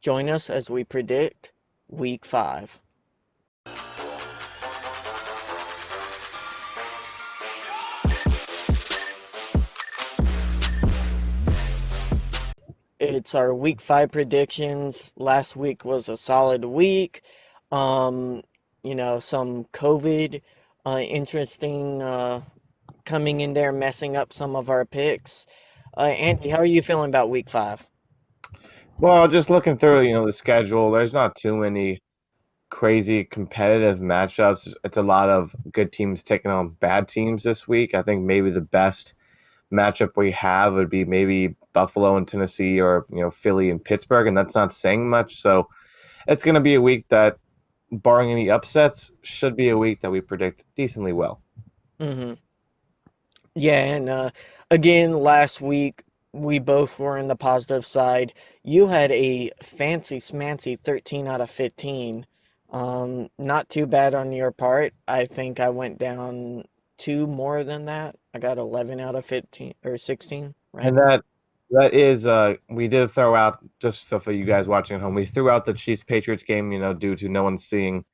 Join us as we predict Week 5. It's our Week 5 predictions. Last week was a solid week. Um, some COVID interesting coming in there, messing up some of our picks. Andy, how are you feeling about Week 5? Well, just looking through, the schedule, there's not too many crazy competitive matchups. It's a lot of good teams taking on bad teams this week. I think maybe the best matchup we have would be maybe Buffalo and Tennessee or, Philly and Pittsburgh, and that's not saying much. So it's going to be a week that, barring any upsets, should be a week that we predict decently well. Mm-hmm. Yeah, and again, last week we both were in the positive side. You had a fancy smancy 13 out of 15. Not too bad on your part. I think I went down two more than that. I got 11 out of 15 or 16, right? And that is we did throw out, just so for you guys watching at home, we threw out the Chiefs Patriots game, due to no one seeing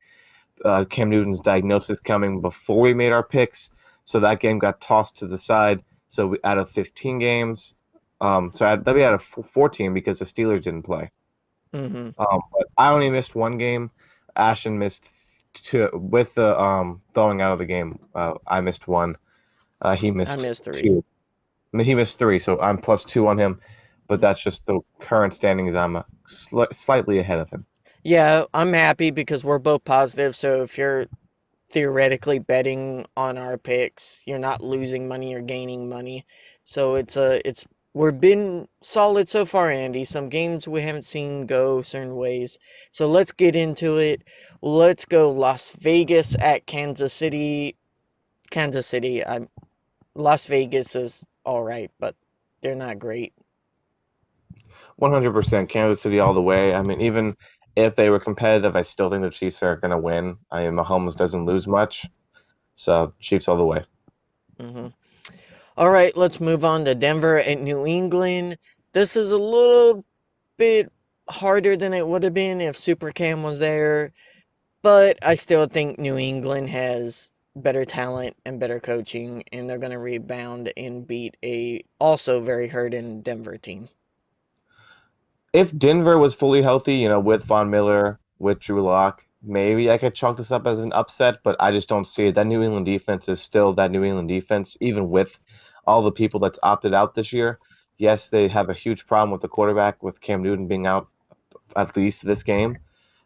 Cam Newton's diagnosis coming before we made our picks. So that game got tossed to the side. So out of 15 games, then we had a 14 because the Steelers didn't play. Mm-hmm. But I only missed one game. Ashton missed two with the throwing out of the game. I missed one. He I missed missed three. two. I mean, he missed three, so I'm plus two on him. But that's just the current standings. I'm slightly ahead of him. Yeah, I'm happy because we're both positive. So if you're theoretically betting on our picks, you're not losing money or gaining money. So we're been solid so far, Andy. Some games we haven't seen go certain ways. So let's get into it. Let's go Las Vegas at Kansas City. Kansas City. Las Vegas is all right, but they're not great. 100% Kansas City all the way. I mean, even if they were competitive, I still think the Chiefs are going to win. I mean, Mahomes doesn't lose much, so Chiefs all the way. hmm All right, let's move on to Denver at New England. This is a little bit harder than it would have been if Super Cam was there, but I still think New England has better talent and better coaching, and they're going to rebound and beat a also very hurt in Denver team. If Denver was fully healthy, with Von Miller, with Drew Lock, maybe I could chalk this up as an upset, but I just don't see it. That New England defense is still that New England defense, even with all the people that's opted out this year. Yes, they have a huge problem with the quarterback, with Cam Newton being out at least this game.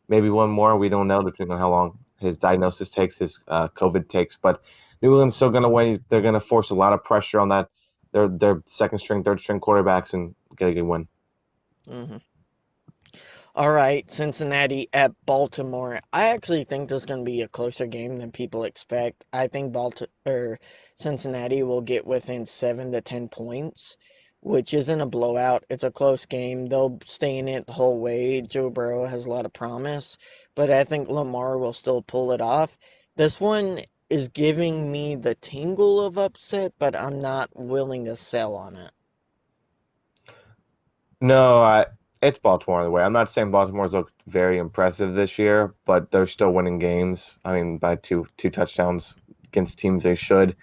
Maybe one more. We don't know, depending on how long his diagnosis takes, his COVID takes. But New England's still going to win. They're going to force a lot of pressure on that their second string, third string quarterbacks and get a good win. hmm All right, Cincinnati at Baltimore. I actually think this is going to be a closer game than people expect. I think Cincinnati will get within 7 to 10 points, which isn't a blowout. It's a close game. They'll stay in it the whole way. Joe Burrow has a lot of promise, but I think Lamar will still pull it off. This one is giving me the tingle of upset, but I'm not willing to sell on it. No, it's Baltimore the way. I'm not saying Baltimore's looked very impressive this year, but they're still winning games. I mean, by two touchdowns against teams they should.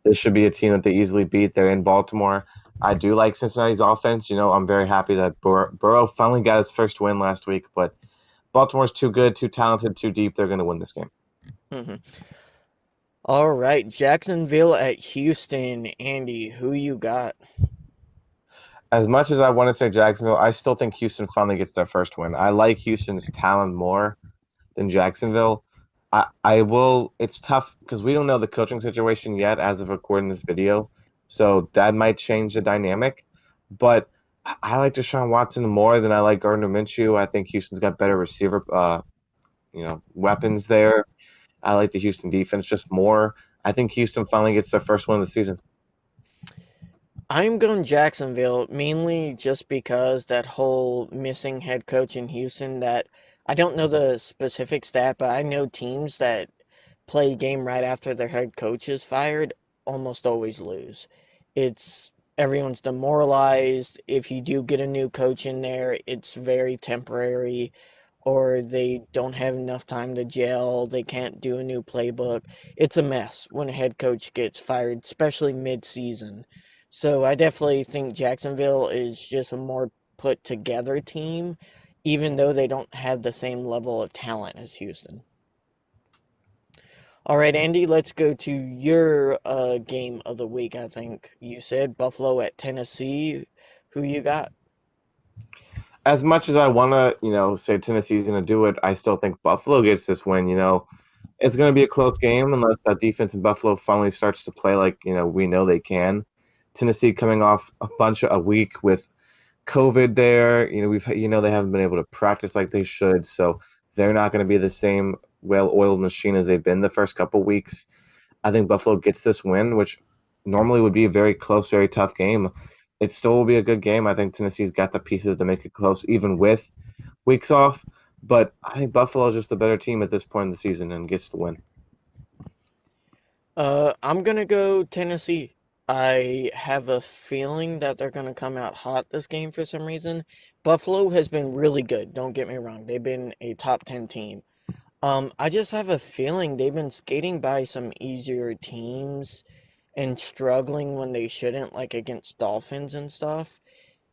This should be a team that they easily beat. They're in Baltimore. I do like Cincinnati's offense. I'm very happy that Burrow finally got his first win last week, but Baltimore's too good, too talented, too deep. They're going to win this game. Mhm. All right, Jacksonville at Houston. Andy, who you got? As much as I want to say Jacksonville, I still think Houston finally gets their first win. I like Houston's talent more than Jacksonville. I will. It's tough because we don't know the coaching situation yet as of recording this video, so that might change the dynamic. But I like Deshaun Watson more than I like Gardner Minshew. I think Houston's got better receiver, weapons there. I like the Houston defense just more. I think Houston finally gets their first win of the season. I'm going Jacksonville mainly just because that whole missing head coach in Houston that I don't know the specific stat, but I know teams that play a game right after their head coach is fired almost always lose. It's everyone's demoralized. If you do get a new coach in there, it's very temporary, or they don't have enough time to gel. They can't do a new playbook. It's a mess when a head coach gets fired, especially mid-season. So I definitely think Jacksonville is just a more put together team, even though they don't have the same level of talent as Houston. All right, Andy, let's go to your game of the week. I think you said Buffalo at Tennessee. Who you got? As much as I want to, say Tennessee's going to do it, I still think Buffalo gets this win. It's going to be a close game unless that defense in Buffalo finally starts to play like, we know they can. Tennessee coming off a week with COVID there. They haven't been able to practice like they should, so they're not going to be the same well-oiled machine as they've been the first couple weeks. I think Buffalo gets this win, which normally would be a very close, very tough game. It still will be a good game. I think Tennessee's got the pieces to make it close, even with weeks off. But I think Buffalo is just the better team at this point in the season and gets the win. I'm gonna go Tennessee. I have a feeling that they're gonna come out hot this game for some reason. Buffalo has been really good, don't get me wrong. They've been a top 10 team. I just have a feeling they've been skating by some easier teams and struggling when they shouldn't, like against Dolphins and stuff.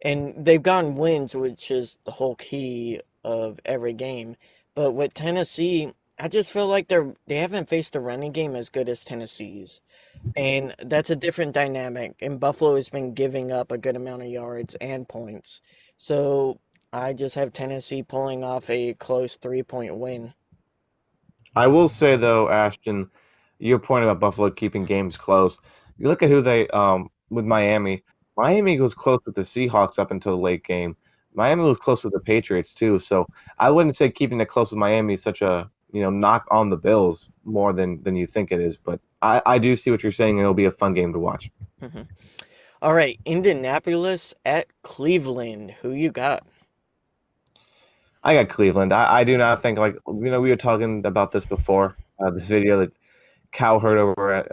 And they've gotten wins, which is the whole key of every game. But with Tennessee, I just feel like they haven't faced a running game as good as Tennessee's. And that's a different dynamic. And Buffalo has been giving up a good amount of yards and points. So I just have Tennessee pulling off a close 3-point win. I will say though, Ashton, your point about Buffalo keeping games close. You look at who they with Miami. Miami was close with the Seahawks up until the late game. Miami was close with the Patriots too. So I wouldn't say keeping it close with Miami is such a knock on the Bills more than you think it is. But I do see what you're saying, and it'll be a fun game to watch. All right, Indianapolis at Cleveland. Who you got? I got Cleveland. I do not think like we were talking about this before this video that Cowherd over at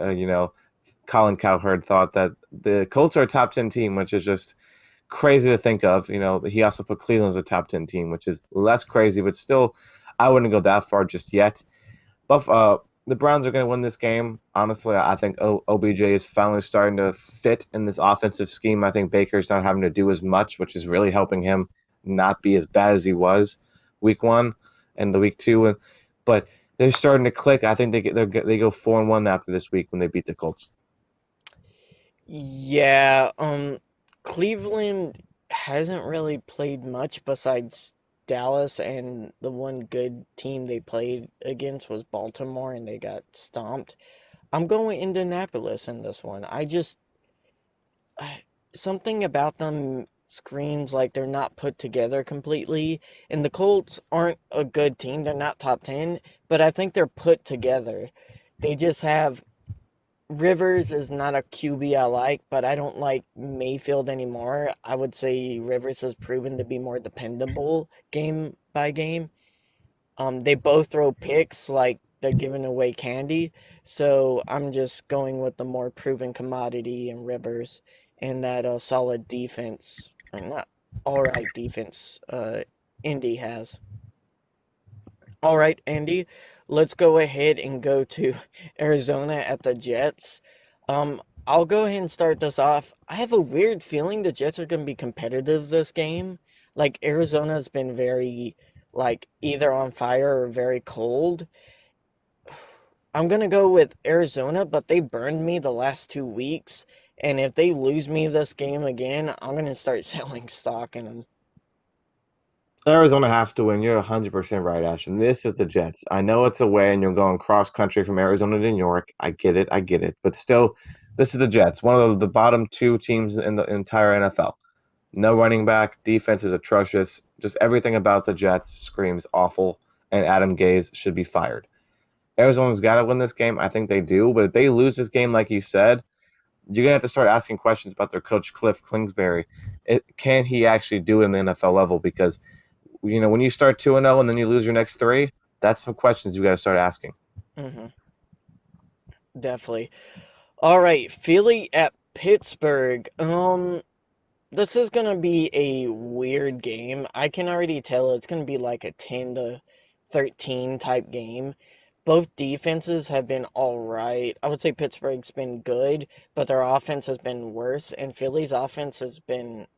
Colin Cowherd thought that the Colts are a top 10 team, which is just crazy to think of. He also put Cleveland as a top 10 team, which is less crazy, but still, I wouldn't go that far just yet. But the Browns are going to win this game. Honestly, I think OBJ is finally starting to fit in this offensive scheme. I think Baker's not having to do as much, which is really helping him not be as bad as he was week one and the week two. But they're starting to click. I think they go 4-1 after this week when they beat the Colts. Yeah, Cleveland hasn't really played much besides Dallas, and the one good team they played against was Baltimore, and they got stomped. I'm going Indianapolis in this one. Something about them screams like they're not put together completely, and the Colts aren't a good team. They're not top 10, but I think they're put together. They just have Rivers is not a QB I like, but I don't like Mayfield anymore. I would say Rivers has proven to be more dependable game by game. They both throw picks like they're giving away candy, so I'm just going with the more proven commodity in Rivers and that solid defense, or not all right defense. Indy has. All right, Andy, let's go ahead and go to Arizona at the Jets. I'll go ahead and start this off. I have a weird feeling the Jets are going to be competitive this game. Like Arizona's been very like either on fire or very cold. I'm going to go with Arizona, but they burned me the last 2 weeks, and if they lose me this game again, I'm going to start selling stock in them. Arizona has to win. You're 100% right, Ashton. This is the Jets. I know it's away and you're going cross country from Arizona to New York. I get it. I get it. But still, this is the Jets, one of the bottom two teams in the entire NFL. No running back. Defense is atrocious. Just everything about the Jets screams awful, and Adam Gase should be fired. Arizona's got to win this game. I think they do. But if they lose this game, like you said, you're going to have to start asking questions about their coach, Cliff Kingsbury. Can he actually do it in the NFL level? Because when you start 2-0 and then you lose your next three, that's some questions you got to start asking. Hmm. Definitely. All right, Philly at Pittsburgh. This is gonna be a weird game. I can already tell it's gonna be like a 10-13 type game. Both defenses have been all right. I would say Pittsburgh's been good, but their offense has been worse, and Philly's offense has been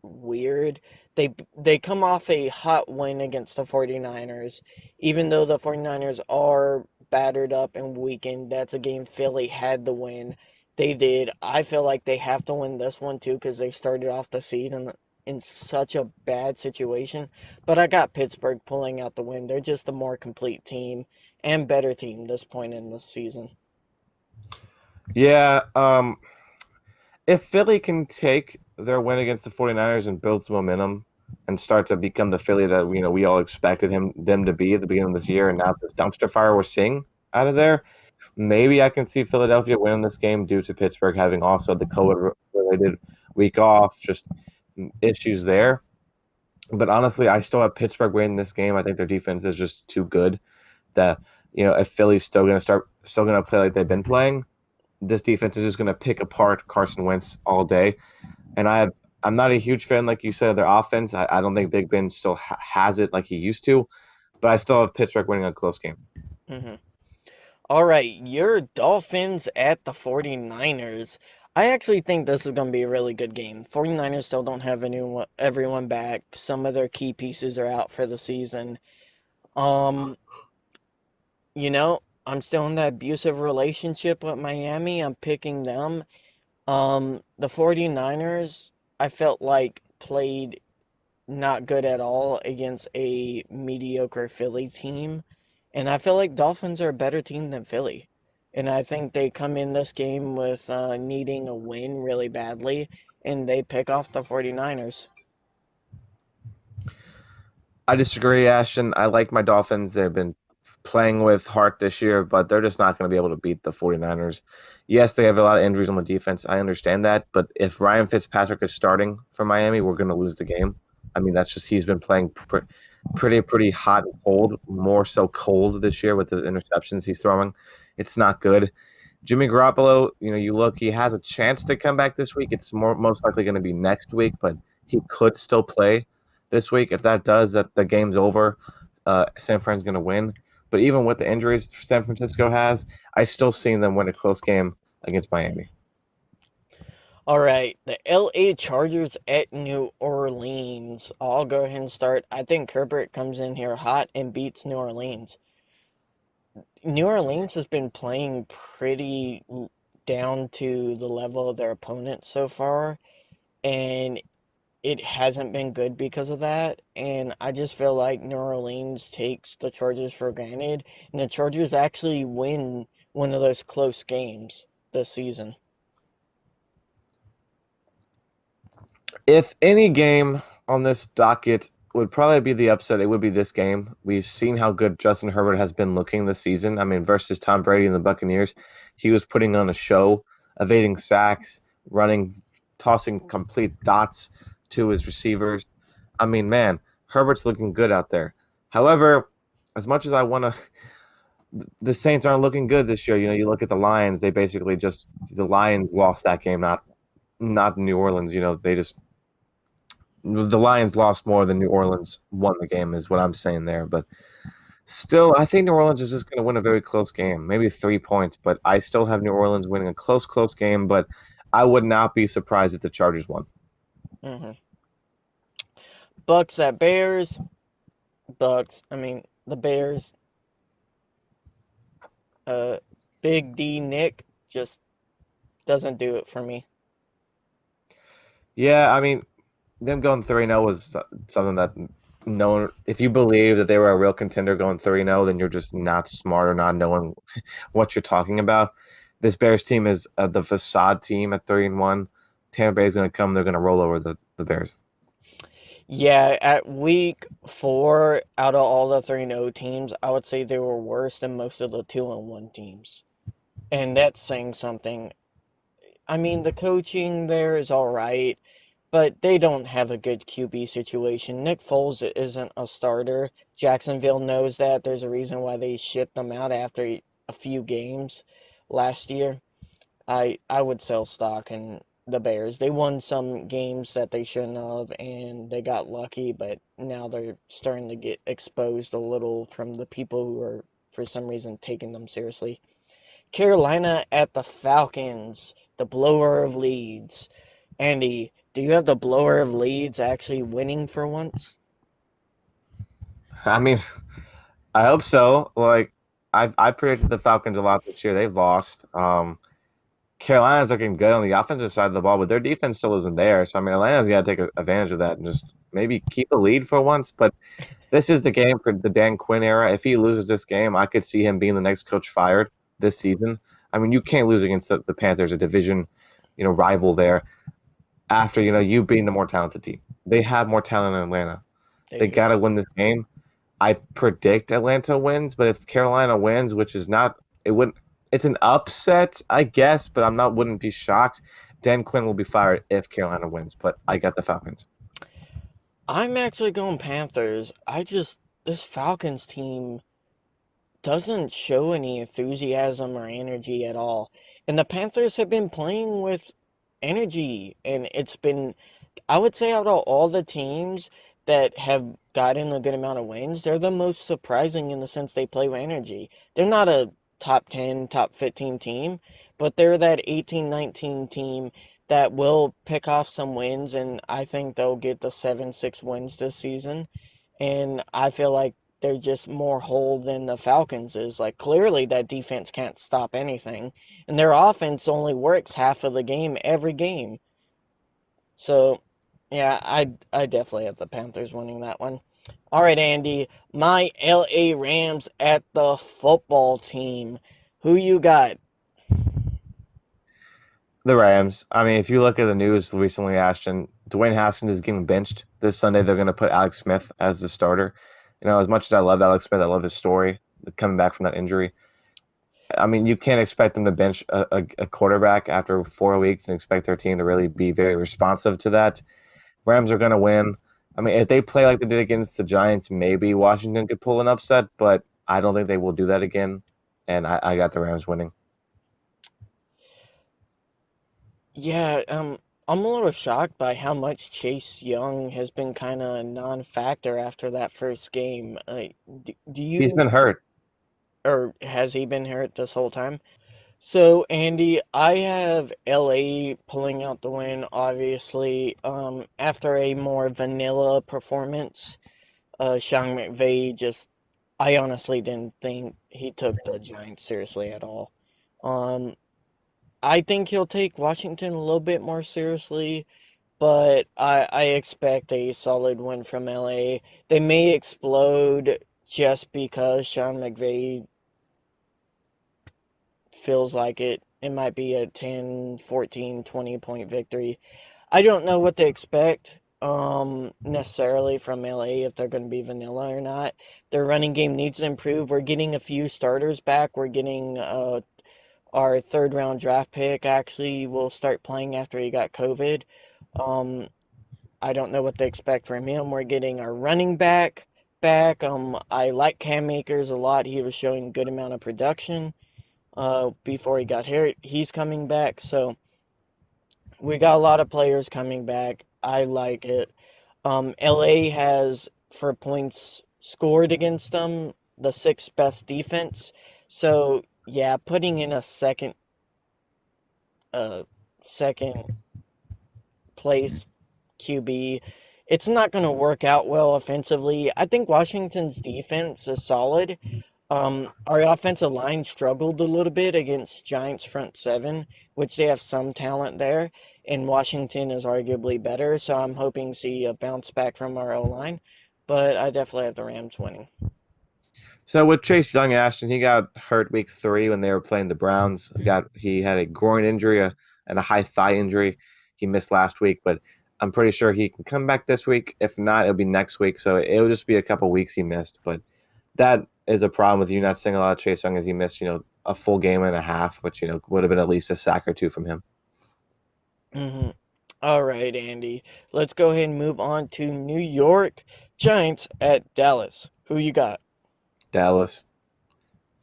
weird. They come off a hot win against the 49ers. Even though the 49ers are battered up and weakened, that's a game Philly had to win. They did. I feel like they have to win this one too because they started off the season in such a bad situation. But I got Pittsburgh pulling out the win. They're just a more complete team and better team this point in the season. Yeah, if Philly can take their win against the 49ers and build some momentum and start to become the Philly that we all expected them to be at the beginning of this year, and now this dumpster fire we're seeing out of there, maybe I can see Philadelphia winning this game due to Pittsburgh having also the COVID related week off, just issues there. But honestly, I still have Pittsburgh winning this game. I think their defense is just too good that if Philly's still gonna play like they've been playing, this defense is just gonna pick apart Carson Wentz all day. And I'm not a huge fan, like you said, of their offense. I don't think Big Ben still has it like he used to, but I still have Pittsburgh winning a close game. Hmm. All right, your Dolphins at the 49ers. I actually think this is going to be a really good game. 49ers still don't have everyone back. Some of their key pieces are out for the season. Um, I'm still in that abusive relationship with Miami. I'm picking them. The 49ers, I felt like played not good at all against a mediocre Philly team. And I feel like Dolphins are a better team than Philly. And I think they come in this game with needing a win really badly, and they pick off the 49ers. I disagree, Ashton. I like my Dolphins. They've been playing with heart this year, but they're just not going to be able to beat the 49ers. Yes, they have a lot of injuries on the defense. I understand that. But if Ryan Fitzpatrick is starting for Miami, we're going to lose the game. I mean, that's just he's been playing pretty hot and cold, more so cold this year with the interceptions he's throwing. It's not good. Jimmy Garoppolo, you look, he has a chance to come back this week. It's most likely going to be next week, but he could still play this week. If that does, that the game's over. San Fran's going to win. But even with the injuries San Francisco has, I still see them win a close game against Miami. All right, the LA Chargers at New Orleans. I'll go ahead and start. I think Herbert comes in here hot and beats New Orleans. New Orleans has been playing pretty down to the level of their opponent so far, and it hasn't been good because of that. And I just feel like New Orleans takes the Chargers for granted, and the Chargers actually win one of those close games this season. If any game on this docket would probably be the upset, it would be this game. We've seen how good Justin Herbert has been looking this season. I mean, versus Tom Brady and the Buccaneers, he was putting on a show, evading sacks, running, tossing complete dots to his receivers. I mean, man, Herbert's looking good out there. However, as much as I want to, the Saints aren't looking good this year. You look at the Lions; they basically just the Lions lost that game, not New Orleans. They just the Lions lost more than New Orleans won the game, is what I'm saying there. But still, I think New Orleans is just going to win a very close game, maybe 3 points. But I still have New Orleans winning a close game. But I would not be surprised if the Chargers won. Hmm. Bucks at Bears. Bucks. I mean, the Bears. Uh, Big D Nick just doesn't do it for me. Yeah, I mean, them going 3-0 was something that no, if you believe that they were a real contender going 3-0, then you're just not smart or not knowing what you're talking about. This Bears team is the facade team at 3-1. Tampa Bay is going to come. They're going to roll over the Bears. Yeah, at week 4, out of all the 3-0 teams, I would say they were worse than most of the 2-1 teams. And that's saying something. I mean, the coaching there is all right, but they don't have a good QB situation. Nick Foles isn't a starter. Jacksonville knows that. There's a reason why they shipped them out after a few games last year. I would sell stock in the Bears. They won some games that they shouldn't have, and they got lucky, but now they're starting to get exposed a little from the people who are, for some reason, taking them seriously. Carolina at the Falcons, the blower of leads. Andy, do you have the blower of leads actually winning for once? I mean, I hope so. Like I predicted the Falcons a lot this year. They've lost. Carolina's looking good on the offensive side of the ball, but their defense still isn't there. So I mean, Atlanta's got to take advantage of that and just maybe keep a lead for once. But this is the game for the Dan Quinn era. If he loses this game, I could see him being the next coach fired this season. I mean, you can't lose against the Panthers, a division, rival there. After you being the more talented team, they have more talent in Atlanta. They They do. got to win this game. I predict Atlanta wins, but if Carolina wins, which is not, it wouldn't. It's an upset, I guess, but wouldn't be shocked. Dan Quinn will be fired if Carolina wins, but I got the Falcons. I'm actually going Panthers. This Falcons team doesn't show any enthusiasm or energy at all. And the Panthers have been playing with energy, and it's been, I would say, out of all the teams that have gotten a good amount of wins, they're the most surprising in the sense they play with energy. They're not a top 10, top 15 team, but they're that 18, 19 team that will pick off some wins, and I think they'll get the 7-6 wins this season. And I feel like they're just more whole than the Falcons is. Like, clearly, that defense can't stop anything, and their offense only works half of the game every game. So, yeah, I definitely have the Panthers winning that one. All right, Andy, my LA Rams at the football team. Who you got? The Rams. I mean, if you look at the news recently, Ashton, Dwayne Haskins is getting benched this Sunday. They're going to put Alex Smith as the starter. As much as I love Alex Smith, I love his story coming back from that injury. I mean, you can't expect them to bench a quarterback after 4 weeks and expect their team to really be very responsive to that. Rams are going to win. I mean, if they play like they did against the Giants, maybe Washington could pull an upset, but I don't think they will do that again. And I got the Rams winning. Yeah, I'm a little shocked by how much Chase Young has been kind of a non-factor after that first game. Do He's you, been hurt. or has he been hurt this whole time? So, Andy, I have LA pulling out the win, obviously, after a more vanilla performance. Sean McVay I honestly didn't think he took the Giants seriously at all. Um, I think he'll take Washington a little bit more seriously, but I expect a solid win from LA. They may explode just because Sean McVay feels like it. It might be a 10, 14, 20 point victory. I don't know what to expect necessarily from LA if they're going to be vanilla or not. Their running game needs to improve. We're getting a few starters back. We're getting our third round draft pick actually will start playing after he got COVID. Um, I don't know what to expect from him. We're getting our running back. I like Cam Akers a lot. He was showing good amount of production before he got hurt. He's coming back, so we got a lot of players coming back. I like it. LA has, for points scored against them, the sixth best defense. So yeah, putting in a uh second place QB, it's not going to work out well offensively. I think Washington's defense is solid. Our offensive line struggled a little bit against Giants front seven, which they have some talent there, and Washington is arguably better. So I'm hoping to see a bounce back from our O line, but I definitely have the Rams winning. So with Chase Young, Ashton, he got hurt week 3 when they were playing the Browns. He had a groin injury and a high thigh injury. He missed last week, but I'm pretty sure he can come back this week. If not, it'll be next week. So it'll just be a couple weeks he missed. But that is a problem with you not seeing a lot of Chase Young as he missed, a full game and a half, which would have been at least a sack or two from him. Mm-hmm. All right, Andy. Let's go ahead and move on to New York Giants at Dallas. Who you got? Dallas.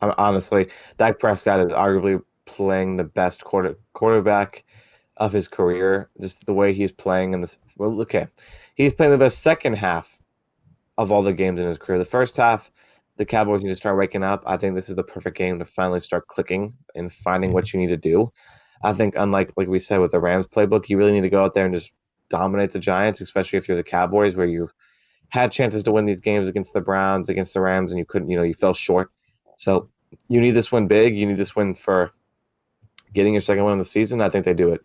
Honestly, Dak Prescott is arguably playing the best quarterback of his career. Just the way he's playing in this. Well, okay, he's playing the best second half of all the games in his career. The first half, the Cowboys need to start waking up. I think this is the perfect game to finally start clicking and finding what you need to do. I think, unlike like we said with the Rams playbook, you really need to go out there and just dominate the Giants, especially if you're the Cowboys, where you've had chances to win these games against the Browns, against the Rams, and you couldn't. You fell short. So you need this win big. You need this win for getting your second win of the season. I think they do it.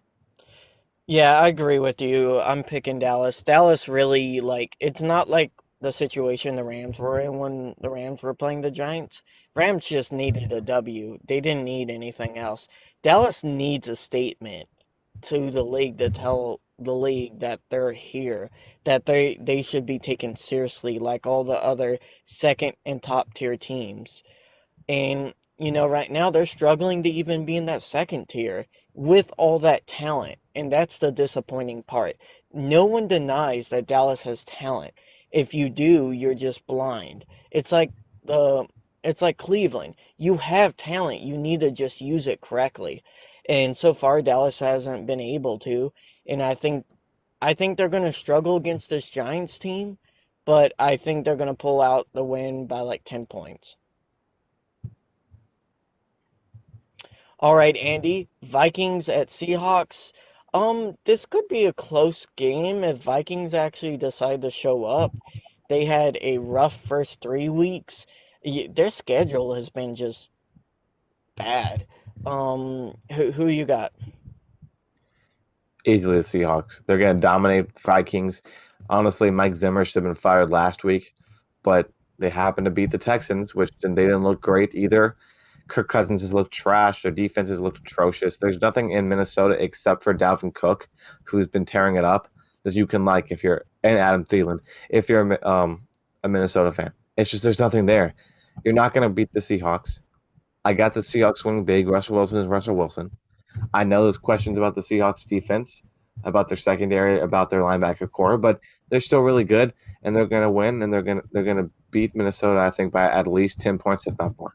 Yeah, I agree with you. I'm picking Dallas. Dallas really, like, it's not like the situation the Rams were in when the Rams were playing the Giants. Rams just needed a W. They didn't need anything else. Dallas needs a statement to the league to tell the league that they're here, that they should be taken seriously like all the other second and top tier teams. And, right now they're struggling to even be in that second tier with all that talent. And that's the disappointing part. No one denies that Dallas has talent. If you do, you're just blind. The it's like Cleveland. You have talent. You need to just use it correctly. And so far Dallas hasn't been able to. And I think they're going to struggle against this Giants team, but I think they're going to pull out the win by like 10 points. All right, Andy. Vikings at Seahawks. This could be a close game if Vikings actually decide to show up. They had a rough first 3 weeks. Their schedule has been just bad. Who you got? Easily the Seahawks. They're going to dominate Vikings. Honestly, Mike Zimmer should have been fired last week, but they happened to beat the Texans, which they didn't look great either. Kirk Cousins has looked trash. Their defense has looked atrocious. There's nothing in Minnesota except for Dalvin Cook, who's been tearing it up, that you can like if you're and Adam Thielen if you're a Minnesota fan. It's just there's nothing there. You're not going to beat the Seahawks. I got the Seahawks winning big. Russell Wilson is Russell Wilson. I know there's questions about the Seahawks defense, about their secondary, about their linebacker core, but they're still really good, and they're going to win, and they're going to beat Minnesota. I think by at least 10 points, if not more.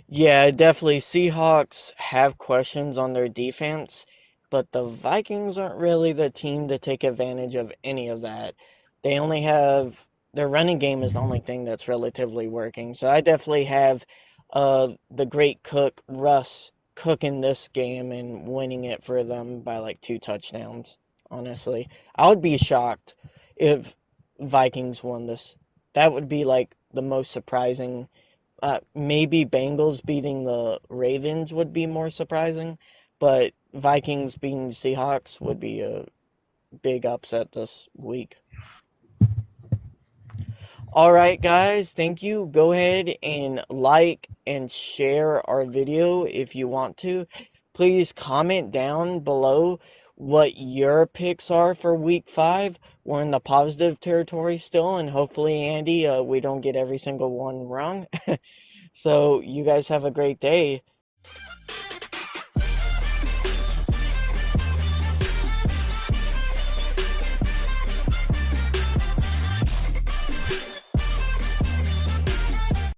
Yeah, definitely. Seahawks have questions on their defense, but the Vikings aren't really the team to take advantage of any of that. They only have their running game is the only thing that's relatively working. So I definitely have the great cook Russ cooking this game and winning it for them by like 2 touchdowns, honestly. I would be shocked if Vikings won this. That would be like the most surprising. Maybe Bengals beating the Ravens would be more surprising, but Vikings beating Seahawks would be a big upset this week. All right, guys, thank you. Go ahead and like and share our video if you want to. Please comment down below what your picks are for week 5. We're in the positive territory still, and hopefully, Andy, we don't get every single one wrong. So, you guys have a great day.